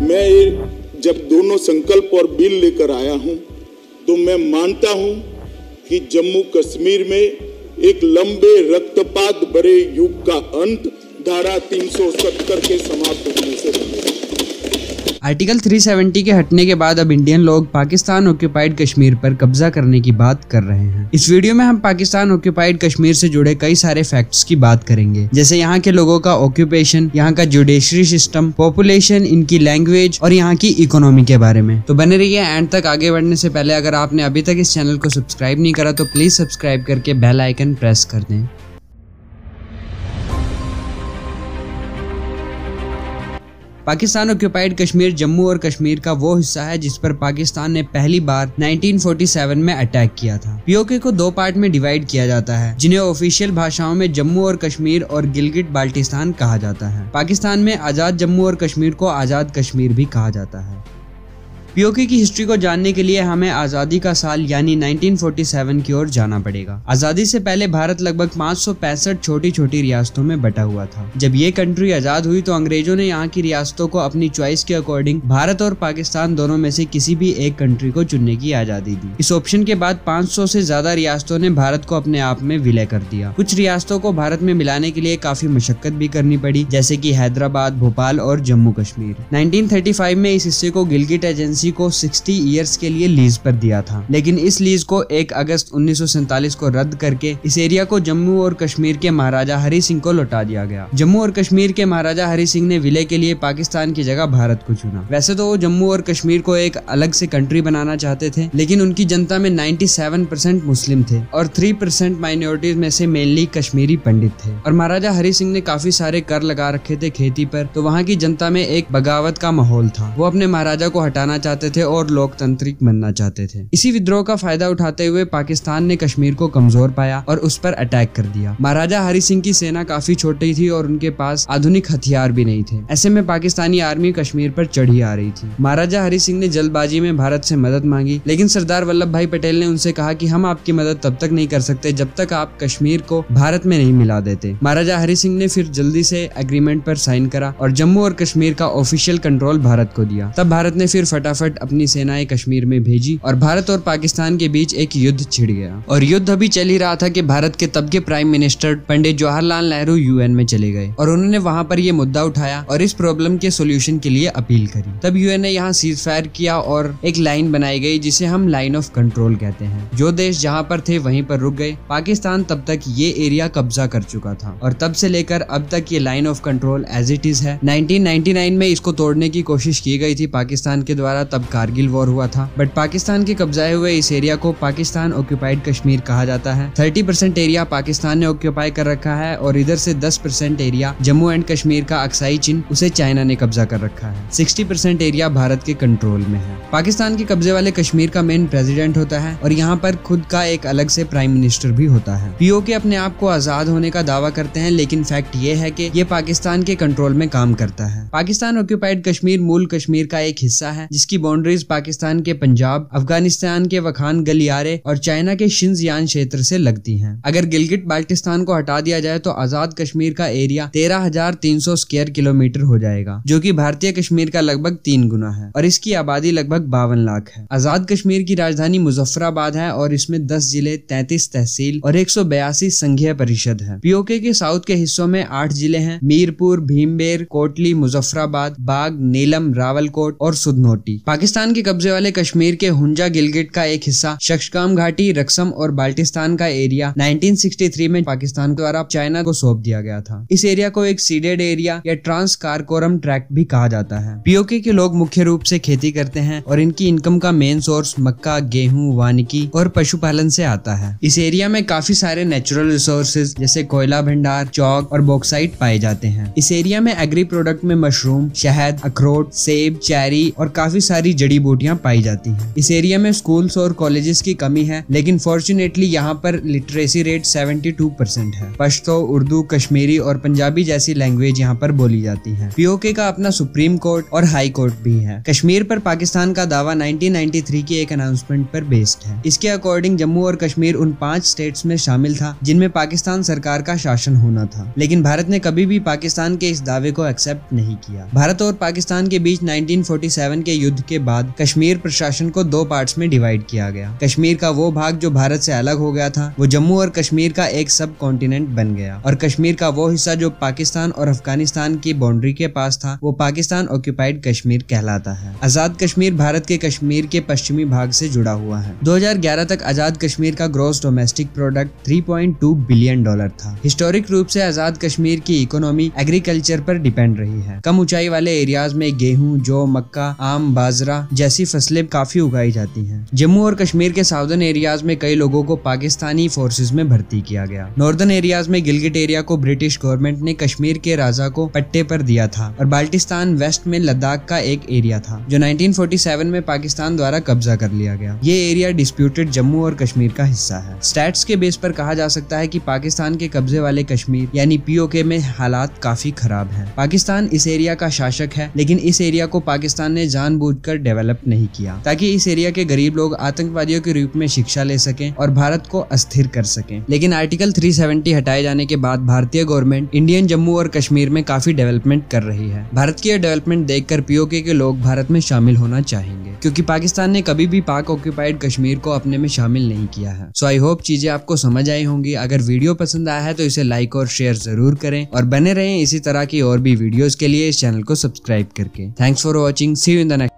मैं जब दोनों संकल्प और बिल लेकर आया हूं तो मैं मानता हूं कि जम्मू कश्मीर में एक लंबे रक्तपात भरे युग का अंत धारा 370 के समाप्त होने से बनेगा। आर्टिकल 370 के हटने के बाद अब इंडियन लोग पाकिस्तान ऑक्यूपाइड कश्मीर पर कब्जा करने की बात कर रहे हैं। इस वीडियो में हम पाकिस्तान ऑक्यूपाइड कश्मीर से जुड़े कई सारे फैक्ट्स की बात करेंगे, जैसे यहाँ के लोगों का ऑक्यूपेशन, यहाँ का जुडिशरी सिस्टम, पॉपुलेशन, इनकी लैंग्वेज और यहाँ की इकोनॉमी के बारे में। तो बने रहिए एंड तक। आगे बढ़ने से पहले अगर आपने अभी तक इस चैनल को सब्सक्राइब नहीं करा तो प्लीज सब्सक्राइब करके बेल आइकन प्रेस कर दें। पाकिस्तान ऑक्यूपाइड कश्मीर जम्मू और कश्मीर का वो हिस्सा है जिस पर पाकिस्तान ने पहली बार 1947 में अटैक किया था। पीओके को दो पार्ट में डिवाइड किया जाता है, जिन्हें ऑफिशियल भाषाओं में जम्मू और कश्मीर और गिलगिट बाल्टिस्तान कहा जाता है। पाकिस्तान में आजाद जम्मू और कश्मीर को आजाद कश्मीर भी कहा जाता है। पीओके की हिस्ट्री को जानने के लिए हमें आजादी का साल यानी 1947 की ओर जाना पड़ेगा। आजादी से पहले भारत लगभग 565 छोटी छोटी रियासतों में बटा हुआ था। जब ये कंट्री आजाद हुई तो अंग्रेजों ने यहाँ की रियासतों को अपनी चॉइस के अकॉर्डिंग भारत और पाकिस्तान दोनों में से किसी भी एक कंट्री को चुनने की आजादी दी। इस ऑप्शन के बाद 500 से ज्यादा रियासतों ने भारत को अपने आप में विलय कर दिया। कुछ रियासतों को भारत में मिलाने के लिए काफी मशक्कत भी करनी पड़ी, जैसे की हैदराबाद, भोपाल और जम्मू कश्मीर। 1935 में इस हिस्से को गिलगिट एजेंसी को 60 इयर्स के लिए लीज पर दिया था, लेकिन इस लीज को 1 अगस्त 1947 को रद्द करके इस एरिया को जम्मू और कश्मीर के महाराजा हरि सिंह को लौटा दिया गया। जम्मू और कश्मीर के महाराजा हरि सिंह ने विलय के लिए पाकिस्तान की जगह भारत को चुना। वैसे तो वो जम्मू और कश्मीर को एक अलग से कंट्री बनाना चाहते थे, लेकिन उनकी जनता में 97% मुस्लिम थे और 3% माइनॉरिटीज में से मेनली कश्मीरी पंडित थे। और महाराजा हरि सिंह ने काफी सारे कर लगा रखे थे खेती पर, तो वहाँ की जनता में एक बगावत का माहौल था। वो अपने महाराजा को हटाना चाहते थे और लोकतांत्रिक बनना चाहते थे। इसी विद्रोह का फायदा उठाते हुए पाकिस्तान ने कश्मीर को कमजोर पाया और उस पर अटैक कर दिया। महाराजा हरि सिंह की सेना काफी छोटी थी और उनके पास आधुनिक हथियार भी नहीं थे। ऐसे में पाकिस्तानी आर्मी कश्मीर पर चढ़ी आ रही थी। महाराजा हरि सिंह ने जल्दबाजी में भारत से मदद मांगी, लेकिन सरदार वल्लभ भाई पटेल ने उनसे कहा कि हम आपकी मदद तब तक नहीं कर सकते जब तक आप कश्मीर को भारत में नहीं मिला देते। महाराजा हरि सिंह ने फिर जल्दी से एग्रीमेंट पर साइन करा और जम्मू और कश्मीर का ऑफिशियल कंट्रोल भारत को दिया। तब भारत ने फिर फटाफट अपनी सेनाएं कश्मीर में भेजी और भारत और पाकिस्तान के बीच एक युद्ध छिड़ गया। और युद्ध अभी चल ही रहा था कि भारत के तब के prime minister Pandit Jawaharlal Nehru UN में चले गए और उन्होंने वहां पर ये मुद्दा उठाया और इस प्रॉब्लम के सोल्यूशन के लिए अपील करी। तब यूएन ने यहाँ सीज फायर किया और एक लाइन बनाई गई जिसे हम लाइन ऑफ कंट्रोल कहते हैं। जो देश जहाँ पर थे वहीं पर रुक गए। पाकिस्तान तब तक ये एरिया कब्जा कर चुका था और तब से लेकर अब तक ये line of control as it is है। 1999 में इसको तोड़ने की कोशिश की गई थी पाकिस्तान के द्वारा, तब कारगिल वॉर हुआ था, बट पाकिस्तान के कब्जाए हुए इस एरिया को पाकिस्तान ऑक्यूपाइड कश्मीर कहा जाता है। 30% एरिया पाकिस्तान ने ऑक्यूपाई कर रखा है और इधर से 10% एरिया जम्मू एंड कश्मीर का अक्साई चिन्ह उसे चाइना ने कब्जा कर रखा है। 60% एरिया भारत के कंट्रोल में है। पाकिस्तान के कब्जे वाले कश्मीर का मेन प्रेसिडेंट होता है और यहाँ पर खुद का एक अलग से प्राइम मिनिस्टर भी होता है। पीओके अपने आप को आजाद होने का दावा करते हैं, लेकिन फैक्ट ये है कि ये पाकिस्तान के कंट्रोल में काम करता है। पाकिस्तान ऑक्यूपाइड कश्मीर मूल कश्मीर का एक हिस्सा है जिसकी बाउंड्रीज पाकिस्तान के पंजाब, अफगानिस्तान के वखान गलियारे और चाइना के शिनजियांग क्षेत्र से लगती हैं। अगर गिलगिट बाल्टिस्तान को हटा दिया जाए तो आजाद कश्मीर का एरिया 13,300 स्क्वायर किलोमीटर हो जाएगा, जो कि भारतीय कश्मीर का लगभग 3 गुना है और इसकी आबादी लगभग 52 लाख है। आजाद कश्मीर की राजधानी मुजफ्फराबाद है और इसमें 10 जिले, 33 तहसील और 182 संघीय परिषद है। पीओके के साउथ के हिस्सों में 8 जिले हैं: मीरपुर, भीमबेर, कोटली, मुजफ्फराबाद, बाग, नीलम, रावलकोट और सुधनोटी। पाकिस्तान के कब्जे वाले कश्मीर के हुंजा गिलगिट का एक हिस्सा, शक्शगाम घाटी, रक्सम और बाल्टिस्तान का एरिया 1963 में पाकिस्तान द्वारा चाइना को सौंप दिया गया था। इस एरिया को एक सीडेड एरिया या ट्रांस कारकोरम ट्रैक्ट भी कहा जाता है। पीओके के लोग मुख्य रूप से खेती करते हैं और इनकी इनकम का मेन सोर्स मक्का, गेहूं, वानिकी और पशुपालन से आता है। इस एरिया में काफी सारे नेचुरल रिसोर्सेज जैसे कोयला भंडार, चौक और बॉक्साइट पाए जाते हैं। इस एरिया में एग्री प्रोडक्ट में मशरूम, शहद, अखरोट, सेब, चेरी और काफी सारी जड़ी बूटियां पाई जाती हैं। इस एरिया में स्कूल्स और कॉलेजेस की कमी है, लेकिन फॉर्चुनेटली यहाँ पर लिटरेसी रेट 72% है। पश्तो, उर्दू, कश्मीरी और पंजाबी जैसी लैंग्वेज यहाँ पर बोली जाती है। पीओके का अपना सुप्रीम कोर्ट और हाई कोर्ट भी है। कश्मीर पर पाकिस्तान का दावा 1993 की एक अनाउंसमेंट पर बेस्ड है। इसके अकॉर्डिंग जम्मू और कश्मीर उन 5 स्टेट्स में शामिल था जिनमें पाकिस्तान सरकार का शासन होना था, लेकिन भारत ने कभी भी पाकिस्तान के इस दावे को एक्सेप्ट नहीं किया। भारत और पाकिस्तान के बीच 1947 के युद्ध के बाद कश्मीर प्रशासन को 2 पार्ट्स में डिवाइड किया गया। कश्मीर का वो भाग जो भारत से अलग हो गया था वो जम्मू और कश्मीर का एक सब कॉन्टिनेंट बन गया, और कश्मीर का वो हिस्सा जो पाकिस्तान और अफगानिस्तान की बाउंड्री के पास था वो पाकिस्तान ऑक्यूपाइड कश्मीर कहलाता है। आजाद कश्मीर भारत के कश्मीर के पश्चिमी भाग से जुड़ा हुआ है। 2011 तक आजाद कश्मीर का ग्रॉस डोमेस्टिक प्रोडक्ट $3.2 बिलियन था। हिस्टोरिक रूप से आजाद कश्मीर की इकोनॉमी एग्रीकल्चर पर डिपेंड रही है। कम ऊंचाई वाले एरियाज में गेहूं, जौ, मक्का, आम, बाजरा जैसी फसलें काफी उगाई जाती हैं। जम्मू और कश्मीर के साउदर्न एरियाज में कई लोगों को पाकिस्तानी फोर्सेस में भर्ती किया गया। नॉर्दर्न एरियाज में गिलगिट एरिया को ब्रिटिश गवर्नमेंट ने कश्मीर के राजा को पट्टे पर दिया था, और बाल्टिस्तान वेस्ट में लद्दाख का एक एरिया था जो 1947 में पाकिस्तान द्वारा कब्जा कर लिया गया। ये एरिया डिस्प्यूटेड जम्मू और कश्मीर का हिस्सा है। स्टैट्स के बेस पर कहा जा सकता है कि पाकिस्तान के कब्जे वाले कश्मीर यानी पीओके में हालात काफी खराब हैं। पाकिस्तान इस एरिया का शासक है, लेकिन इस एरिया को पाकिस्तान ने जानबूझकर डेवलप नहीं किया ताकि इस एरिया के गरीब लोग आतंकवादियों के रूप में शिक्षा ले सकें और भारत को अस्थिर कर सकें। लेकिन आर्टिकल 370 हटाए जाने के बाद भारतीय गवर्नमेंट इंडियन जम्मू और कश्मीर में काफी डेवलपमेंट कर रही है। भारत की यह डेवलपमेंट देखकर पीओके के लोग भारत में शामिल होना चाहेंगे, क्योंकि पाकिस्तान ने कभी भी पाक ऑक्यूपाइड कश्मीर को अपने में शामिल नहीं किया है। सो आई होप चीजें आपको समझ आई होंगी। अगर वीडियो पसंद आया है तो इसे लाइक और शेयर जरूर करें, और बने रहें इसी तरह की और भी वीडियोस के लिए इस चैनल को सब्सक्राइब करके। Thanks for watching, see you in the next.